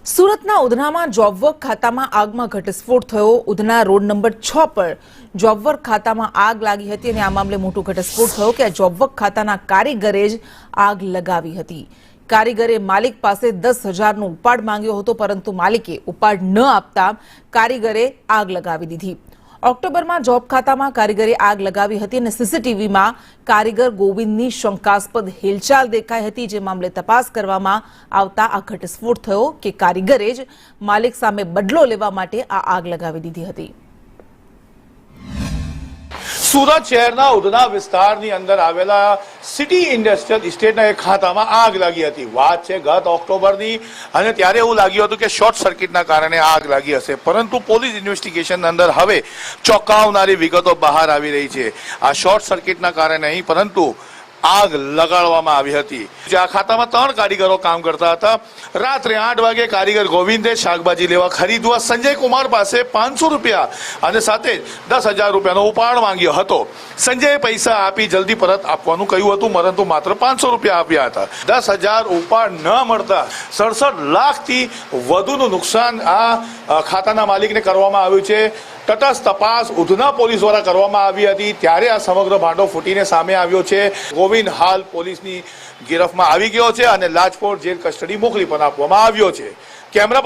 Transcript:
સુરતના ઉધનામાં જોબવર્ક ખાતામાં આગમાં ઘટસ્ફોટ થયો। ઉધના રોડ નંબર 6 પર જોબવર્ક ખાતામાં આગ લાગી હતી અને આ મામલે મોટો ઘટસ્ફોટ થયો કે આ જોબવર્ક ખાતાના કારીગરે જ આગ લગાવી હતી। કારીગરે માલિક પાસે 10,000નો ઉપાડ માંગ્યો હતો, પરંતુ માલિકે ઉપાડ ન આપતા કારીગરે આગ લગાવી દીધી। ઓક્ટોબરમાં જોબ ખાતામાં કારીગરે આગ લગાવી હતી અને સીસીટીવીમાં કારીગર ગોવિંદની શંકાસ્પદ હિલચાલ દેખાઈ હતી, જે મામલે તપાસ કરવામાં આવતા આ ઘટસ્ફોટ થયો કે કારીગરે જ માલિક સામે બદલો લેવા માટે આ આગ લગાવી દીધી હતી। સુરત શહેરના ઉધના વિસ્તારની અંદર આવેલા સિટી ઇન્ડસ્ટ્રીયલ ઇસ્ટેટના એક ખાતામાં આગ લાગી હતી। વાત છે ગત ઓક્ટોબરની, અને ત્યારે એવું લાગ્યું હતું કે શોર્ટ સર્કિટના કારણે આગ લાગી હશે, પરંતુ પોલીસ ઇન્વેસ્ટિગેશનની અંદર હવે ચોંકાવનારી વિગતો બહાર આવી રહી છે। આ શોર્ટ સર્કિટના કારણે નહીં, પરંતુ આગ લગાડવામાં આવી હતી। આ ખાતામાં 3 કારીગરો કામ કરતા હતા। રાત્રે 8 વાગે કારીગર ગોવિંદે શાકભાજી લેવા ખરીદવા સંજય કુમાર પાસે 500 રૂપિયા અને સાથે 10,000 રૂપિયાનો ઉપાડ માંગ્યો હતો। સંજયે પૈસા આપી જલ્દી પરત આપવાનું કહ્યું હતું, પરંતુ માત્ર 500 રૂપિયા આપ્યા હતા। 10,000 ઉપાડ ન મળતા 67 લાખથી વધુનું નુકસાન આ ખાતાના માલિકને કરવામાં આવ્યું છે। તટસ્થ તપાસ ઉધના પોલીસ દ્વારા કરવામાં આવી હતી, ત્યારે આ સમગ્ર ભાંડો ફૂટીને સામે આવ્યો છે। ગોવિંદ હાલ પોલીસની ગિરફમાં આવી ગયો છે અને લાજપોર જેલ કસ્ટડી મોકલી પણ આપવામાં આવ્યો છે। કેમેરા